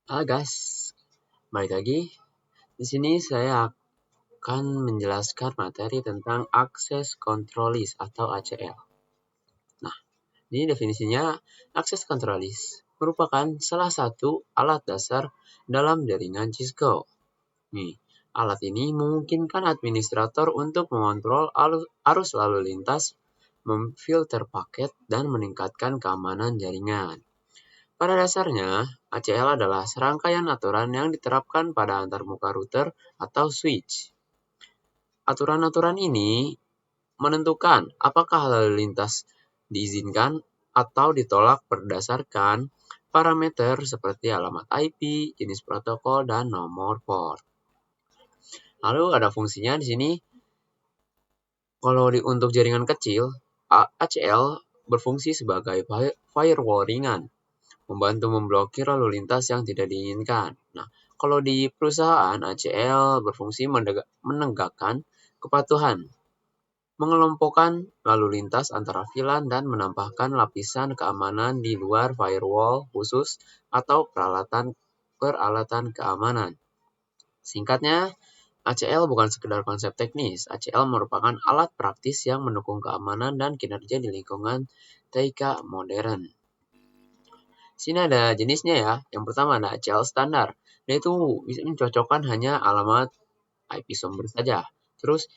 Halo guys, balik lagi. Di sini saya akan menjelaskan materi tentang Access Control List atau ACL. Nah, ini definisinya Access Control List merupakan salah satu alat dasar dalam jaringan Cisco. Nih, alat ini memungkinkan administrator untuk mengontrol arus lalu lintas, memfilter paket, dan meningkatkan keamanan jaringan. Pada dasarnya, ACL adalah serangkaian aturan yang diterapkan pada antarmuka router atau switch. Aturan-aturan ini menentukan apakah lalu lintas diizinkan atau ditolak berdasarkan parameter seperti alamat IP, jenis protokol, dan nomor port. Lalu ada fungsinya di sini. Kalau untuk jaringan kecil, ACL berfungsi sebagai firewall ringan, membantu memblokir lalu lintas yang tidak diinginkan. Nah, kalau di perusahaan, ACL berfungsi menegakkan kepatuhan, mengelompokkan lalu lintas antara VLAN dan menambahkan lapisan keamanan di luar firewall khusus atau peralatan keamanan. Singkatnya, ACL bukan sekedar konsep teknis. ACL merupakan alat praktis yang mendukung keamanan dan kinerja di lingkungan TIK modern. Sini ada jenisnya ya. Yang pertama ada ACL standar. Dia itu bisa mencocokkan hanya alamat IP sumber saja. Terus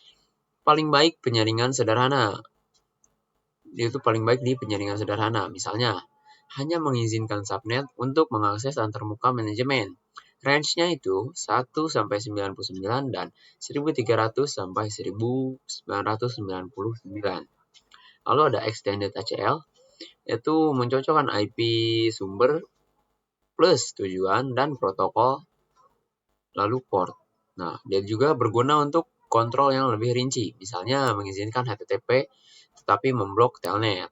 paling baik penyaringan sederhana. Dia itu paling baik di penyaringan sederhana. Misalnya, hanya mengizinkan subnet untuk mengakses antarmuka manajemen. Range-nya itu 1 sampai 99 dan 1300 sampai 1999. Lalu ada extended ACL, yaitu mencocokkan IP sumber plus tujuan dan protokol lalu port. Nah, dia juga berguna untuk kontrol yang lebih rinci, misalnya mengizinkan HTTP tetapi memblok telnet.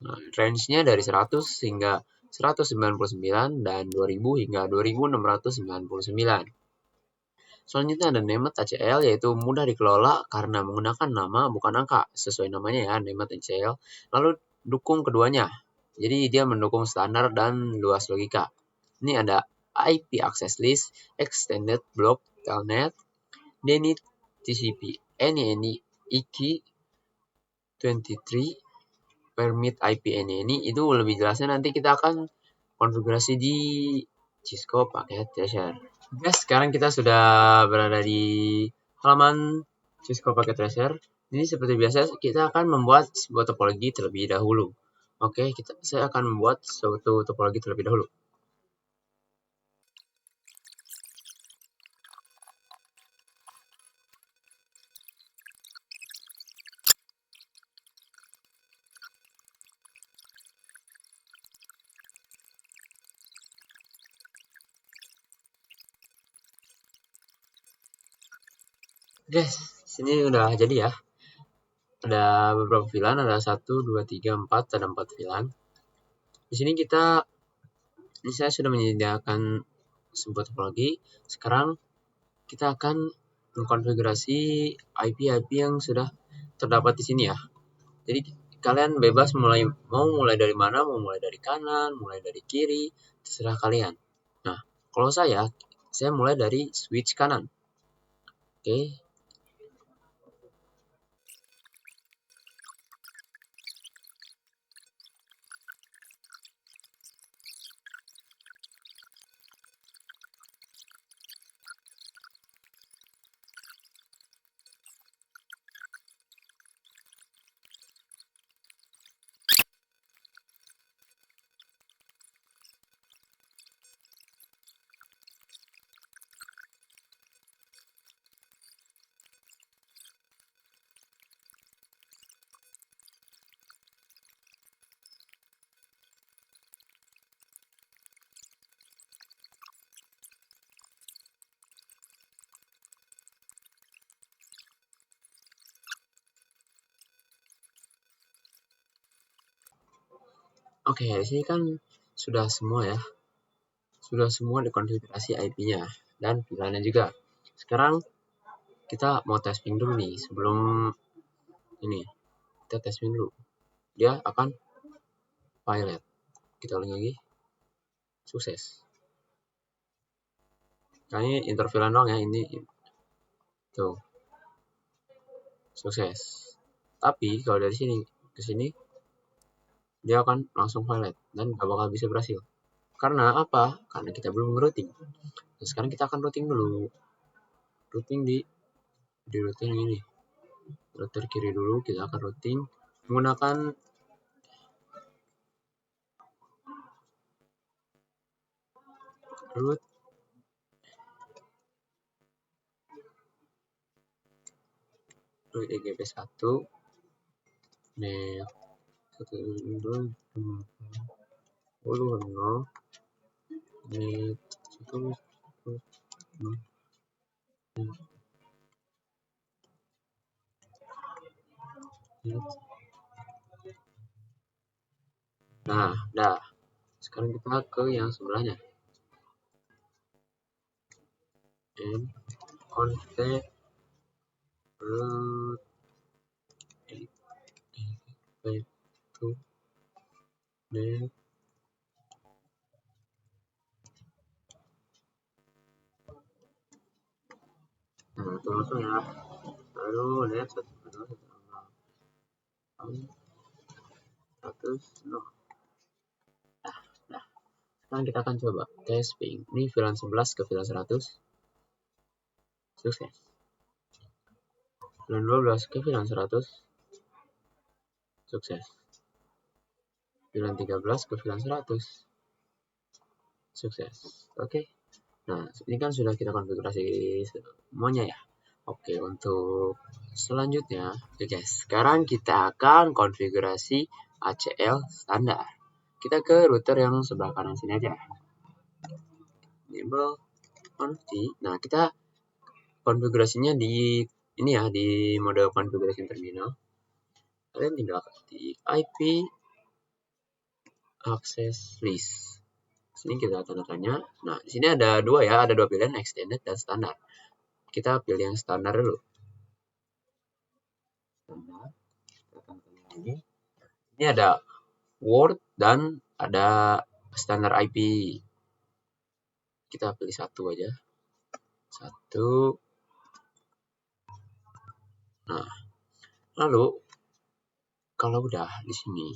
Nah, range-nya dari 100 hingga 199 dan 2000 hingga 2699. Selanjutnya ada named ACL, yaitu mudah dikelola karena menggunakan nama bukan angka, sesuai namanya ya, named ACL. Lalu dukung keduanya, jadi dia mendukung standar dan luas logika. Ini ada IP Access List, Extended Block Telnet, DNI TCP, NINI IKI 23, Permit IP NINI. Itu lebih jelasnya nanti kita akan konfigurasi di Cisco pakai Tracer. Oke, sekarang kita sudah berada di halaman Cisco pakai Tracer. Ini seperti biasa kita akan membuat sebuah topologi terlebih dahulu. Oke, saya akan membuat suatu topologi terlebih dahulu. Oke, sini udah jadi ya. Ada beberapa VLAN, ada 1, 2, 3, 4, ada 4 VLAN. Di sini ini saya sudah menyediakan sebuah topologi. Sekarang kita akan mengkonfigurasi IP-IP yang sudah terdapat di sini ya. Jadi kalian bebas mau mulai dari mana, mau mulai dari kanan, mulai dari kiri, terserah kalian. Nah, kalau saya mulai dari switch kanan. Oke. Oke, di sini kan sudah semua ya. Sudah semua dikonfigurasi IP-nya dan VLAN-nya juga. Sekarang kita mau testing dulu nih sebelum ini. Kita testing dulu. Dia akan pilot. Kita ulangi lagi. Sukses. Nah, ini interviewan doang ya, ini tuh sukses. Tapi kalau dari sini ke sini dia akan langsung highlight dan gak bakal bisa berhasil. Karena apa? Karena kita belum routing. Nah, sekarang kita akan routing dulu. Routing di routing ini. Router kiri dulu kita akan routing menggunakan root EGP1 net 1.20 net 1. Nah, dah. Sekarang kita ke yang sebelahnya. And config root to net. Nah, itu langsung ya. Lalu net 100. Nah, sekarang kita akan coba tes ping. Ini VLAN 11 ke VLAN 100. Sukses. VLAN 12 ke VLAN 100. Sukses. VLAN 13 ke VLAN 100. Sukses. Oke. Nah, ini kan sudah kita konfigurasi semuanya ya. Oke, untuk selanjutnya, oke guys, sekarang kita akan konfigurasi ACL standar. Kita ke router yang sebelah kanan sini aja. Enable conf. Nah, kita konfigurasinya di ini ya, di mode konfigurasi terminal. Kalian tinggal ketik IP access list. Sini kita tanda tanya. Nah, di sini ada dua ya, ada dua pilihan, extended dan standar. Kita pilih yang standar dulu. Standar. Kita tanda tanya lagi. Ini ada Word dan ada standar IP. Kita pilih satu aja. Satu. Nah, lalu kalau udah di sini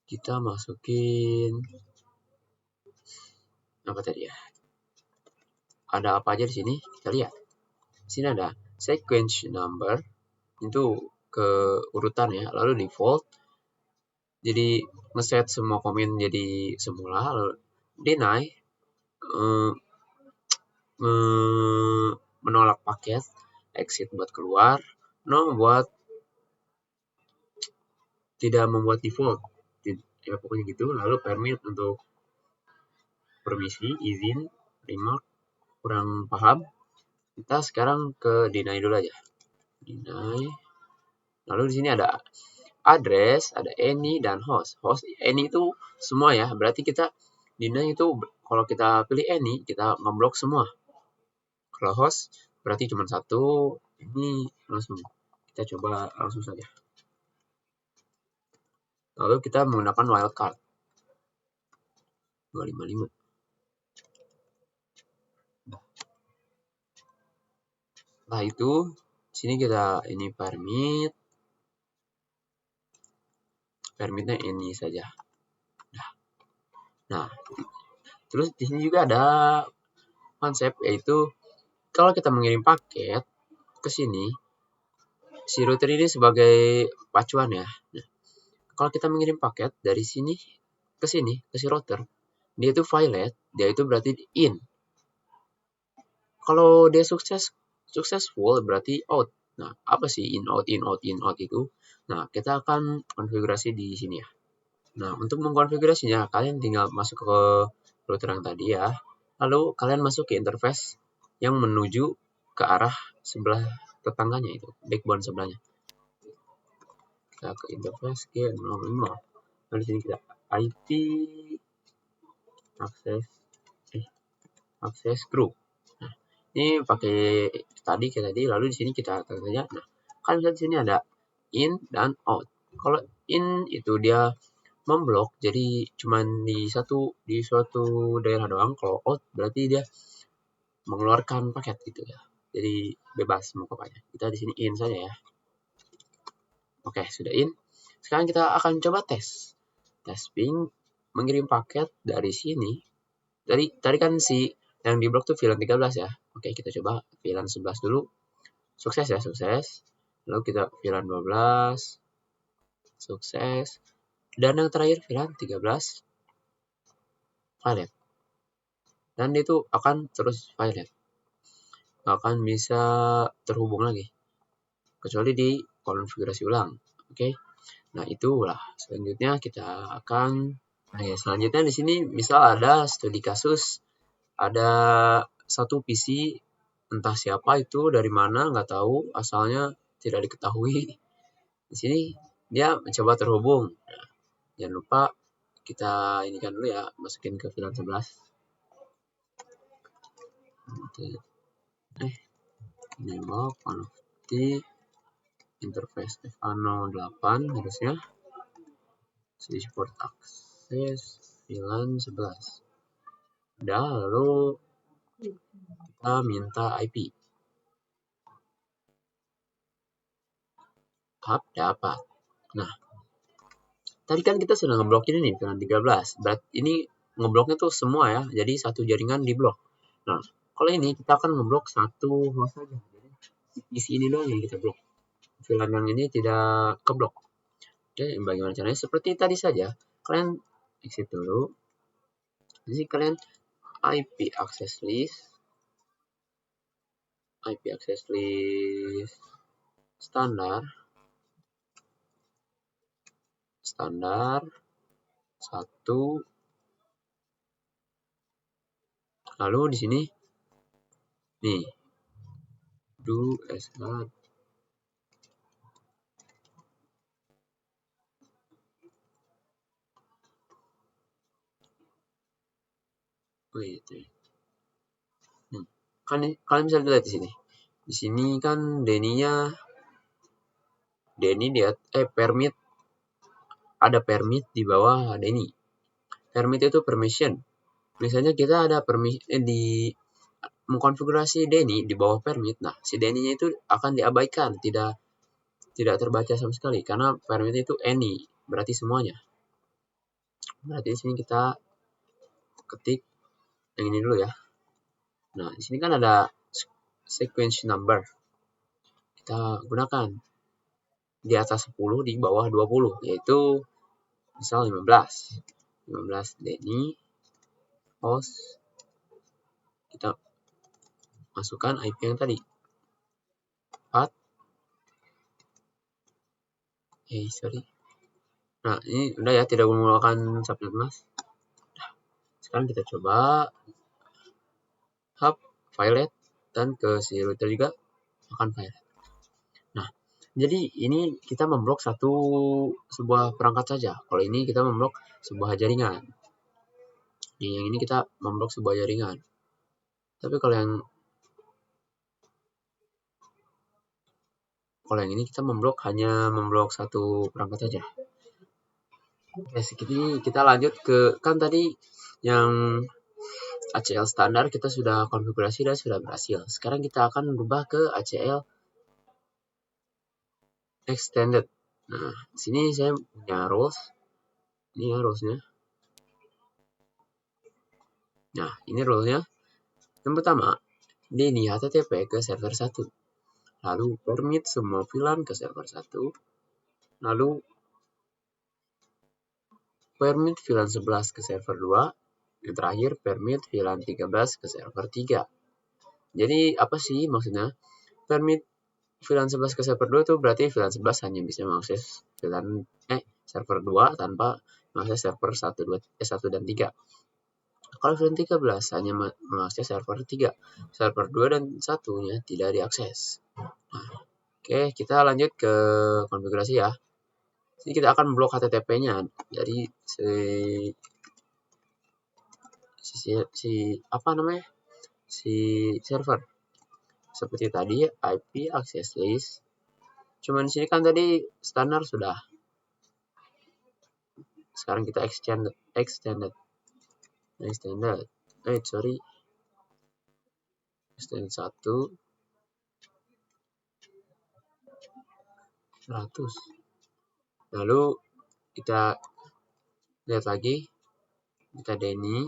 kita masukin apa tadi ya? Ada apa aja di sini? Kita lihat. Di sini ada sequence number, itu ke urutan ya, lalu default. Jadi ngeset semua komen jadi semula, lalu deny menolak paket, exit buat keluar, no buat tidak membuat default. Ya pokoknya gitu, lalu permit untuk permisi, izin, remark, kurang paham. Kita sekarang ke deny dulu aja. Deny. Lalu di sini ada address, ada any dan host. Host any itu semua ya. Berarti kita deny itu kalau kita pilih any, kita ngeblok semua. Kalau host berarti cuma satu. Ini langsung kita coba langsung saja. Lalu kita menggunakan wildcard 255. Nah itu sini kita ini permitnya ini saja. Nah, terus di sini juga ada konsep, yaitu kalau kita mengirim paket ke sini, si router ini sebagai pacuan ya. Nah, kalau kita mengirim paket dari sini ke sini ke si router, dia itu violet, dia itu berarti in. Kalau dia successful berarti out. Nah, apa sih in out itu? Nah, kita akan konfigurasi di sini ya. Nah, untuk mengkonfigurasinya, kalian tinggal masuk ke router yang tadi ya. Lalu kalian masuk ke interface yang menuju ke arah sebelah tetangganya itu, backbone sebelahnya. Kita ke interface ke 0.0. Lalu di sini kita IP access group. Nah, ini pakai tadi kayak tadi, lalu di sini kita tanya. Nah, kan di sini ada in dan out. Kalau in itu dia memblok, jadi cuman di suatu daerah doang. Kalau out berarti dia mengeluarkan paket gitu ya. Jadi bebas mau pakai. Kita di sini in saja ya. Oke, sudah in. Sekarang kita akan coba tes. Tes ping mengirim paket dari sini. Tadi kan si yang di blok tuh VLAN 13 ya. Oke, kita coba VLAN 11 dulu. Sukses ya, sukses. Lalu kita VLAN 12. Sukses. Dan yang terakhir VLAN 13. Valid. Dan itu akan terus valid. Nggak akan bisa terhubung lagi. Kecuali di konfigurasi ulang. Oke. Nah, itulah. Selanjutnya kita akan selanjutnya di sini misal ada studi kasus, ada satu PC entah siapa itu dari mana nggak tahu, asalnya tidak diketahui. Di sini dia mencoba terhubung. Nah, jangan lupa kita ini kan dulu ya, masukin ke VLAN 11. Enable connectivity interface FA08 harusnya switch port access VLAN 11. Udah, lalu kita minta IP. Dapat. Nah, tadi kan kita sudah ngeblok ini nih VLAN 13. Berarti ini ngebloknya tuh semua ya. Jadi satu jaringan diblok. Nah, kalau ini kita akan ngeblok satu host saja. Di sini doang yang kita blok. VLAN yang ini tidak keblok. Oke, bagaimana caranya? Seperti tadi saja. Kalian exit dulu. Jadi kalian IP access list standar 1. Lalu di sini nih do sh kan kalian bisa lihat di sini. Di sini kan Denny lihat permit, ada permit di bawah Denny. Permit itu permission. Misalnya kita ada di mengkonfigurasi Denny di bawah permit. Nah, si Denny-nya itu akan diabaikan, tidak terbaca sama sekali karena permit itu any, berarti semuanya. Berarti di sini kita ketik yang ini dulu ya. Nah, di sini kan ada sequence number. Kita gunakan di atas 10, di bawah 20, yaitu misal 15 Denny host. Kita masukkan IP yang tadi 4. Sorry. Nah, ini udah ya, tidak menggunakan subnet mask. Nah, sekarang kita coba hub violet dan ke si router juga akan violet. Nah, jadi ini kita memblok sebuah perangkat saja. Kalau ini kita memblok sebuah jaringan. Yang ini kita memblok sebuah jaringan. Tapi kalau yang ini kita hanya memblok satu perangkat saja. Oke, kita lanjut ke, kan tadi yang ACL standar kita sudah konfigurasi dan sudah berhasil. Sekarang kita akan berubah ke ACL extended. Nah, di sini saya punya rules. Ini ya rulesnya. Nah, ini rule-nya. Yang pertama, Denny HTTP ke server 1. Lalu permit semua VLAN ke server 1. Lalu permit VLAN 11 ke server 2. Yang terakhir, permit VLAN 13 ke server 3. Jadi, apa sih maksudnya? Permit VLAN 11 ke server 2 itu berarti VLAN 11 hanya bisa mengakses server 2 tanpa mengakses server 1 dan 3. Kalau VLAN 13 hanya mengakses server 3, server 2 dan 1-nya tidak diakses. Nah, oke, kita lanjut ke konfigurasi ya. Jadi kita akan blok HTTP-nya dari si server. Seperti tadi IP access list. Cuman di sini kan tadi standar sudah. Sekarang kita extended. Sorry. Extend 1 100. Lalu kita lihat lagi, kita deny.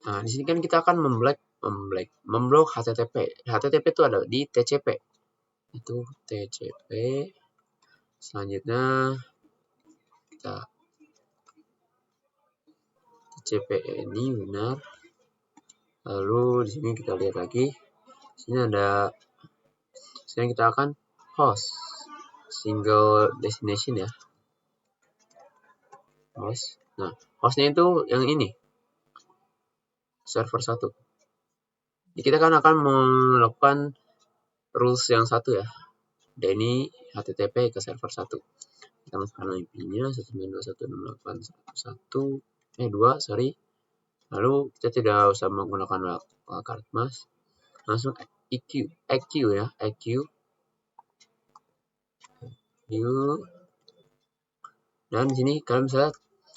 Nah, di sini kan kita akan memblok HTTP. HTTP itu ada di TCP. Itu TCP. Selanjutnya kita TCP ini benar. Lalu di sini kita lihat lagi. Di sini ada, sekarang kita akan host single destination ya. Host. Nah, hostnya itu yang ini. Server 1. Jadi kita kan akan melakukan rules yang satu ya. Deny HTTP ke server 1. Kita masukkan IP-nya 192.168.1.1 sorry. Lalu kita tidak usah menggunakan wildcard mask. Langsung EQ ya, EQ. Dan di sini kalian bisa lihat,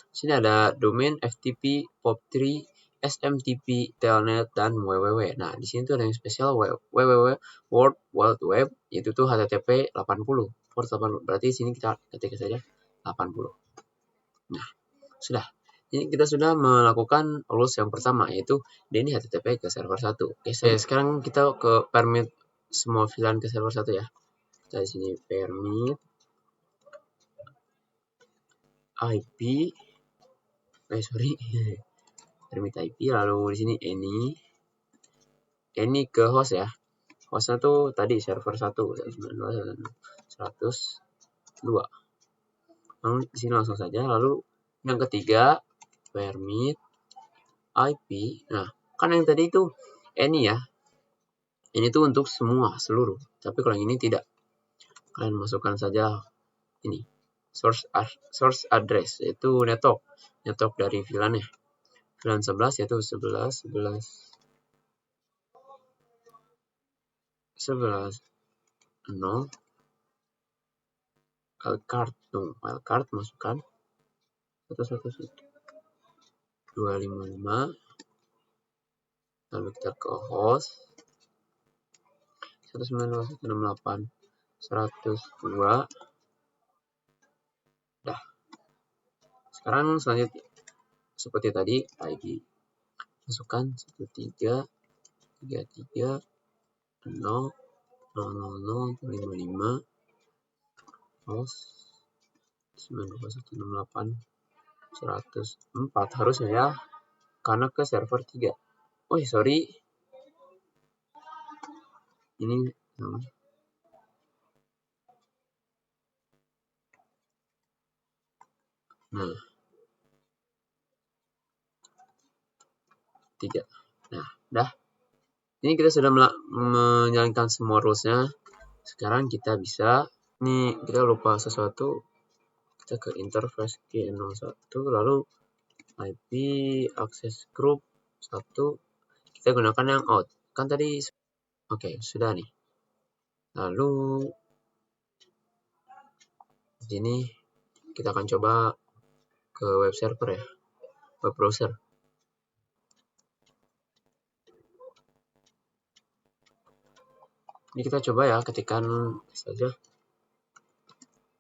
sini ada domain FTP, POP3, SMTP, Telnet, dan www. Nah, di sini tuh ada yang spesial www, World Wide Web, yaitu tuh HTTP 80. Port 80. Berarti sini kita ketik saja 80. Nah, sudah. Ini kita sudah melakukan rules yang pertama, yaitu deny HTTP ke server 1. Oke, sekarang kita ke permit semua VLAN ke server 1 ya. Kita di sini permit IP, permit IP, lalu di sini any ke host ya. Hostnya tuh tadi server 1, 192. Lalu di sini langsung saja. Lalu yang ketiga permit IP. Nah, kan yang tadi itu any ya. Ini tuh untuk seluruh. Tapi kalau yang ini tidak. Kalian masukkan saja ini. Source address yaitu network dari VLAN-nya. VLAN 11 yaitu 11 0. Wildcard masukkan 111.255. Lalu kita ke host 192.168.102. Dah. Sekarang selanjutnya seperti tadi ID masukkan 133.0.000.55 host 192.168.104 harusnya ya, karena ke server 3. Oh sorry, ini nah 3. Nah, dah. Ini kita sudah menjalankan semua rules-nya. Sekarang kita bisa, ini kita lupa sesuatu. Kita ke interface G01, lalu IP access group 1. Kita gunakan yang out. Kan tadi oke, sudah nih. Lalu di sini kita akan coba ke web server ya. Web browser. Ini kita coba ya, ketikkan saja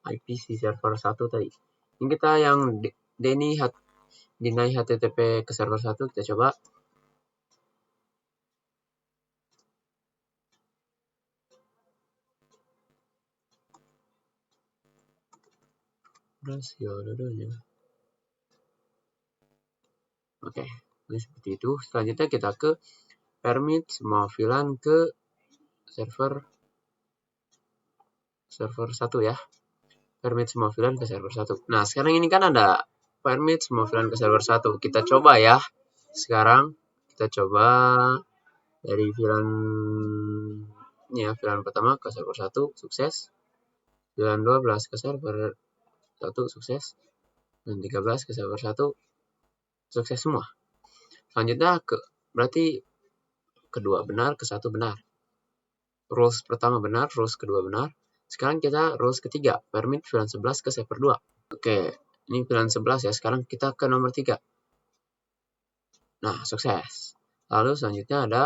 IP si server 1 tadi. Ini kita yang deny HTTP ke server 1, kita coba. Oke, ini seperti itu. Selanjutnya kita ke permit semua VLAN ke server 1 ya. Permit semua VLAN ke server 1. Nah, sekarang ini kan ada permit semua VLAN ke server 1. Kita coba ya. Sekarang kita coba dari VLAN pertama ke server 1 sukses. VLAN 12 ke server 1 sukses. Dan 13 ke server 1 sukses semua. Selanjutnya berarti kedua benar, ke satu benar. Rules pertama benar, rules kedua benar. Sekarang kita rules ketiga, permit VLAN 11 ke server 2. Oke, Ini pilihan 11 ya. Sekarang kita ke nomor 3. Nah, sukses. Lalu selanjutnya ada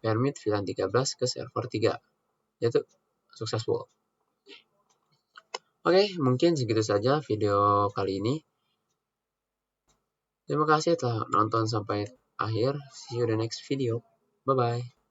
permit VLAN 13 ke server 3. Yaitu successful. Oke, mungkin segitu saja video kali ini. Terima kasih telah nonton sampai akhir. See you the next video. Bye-bye.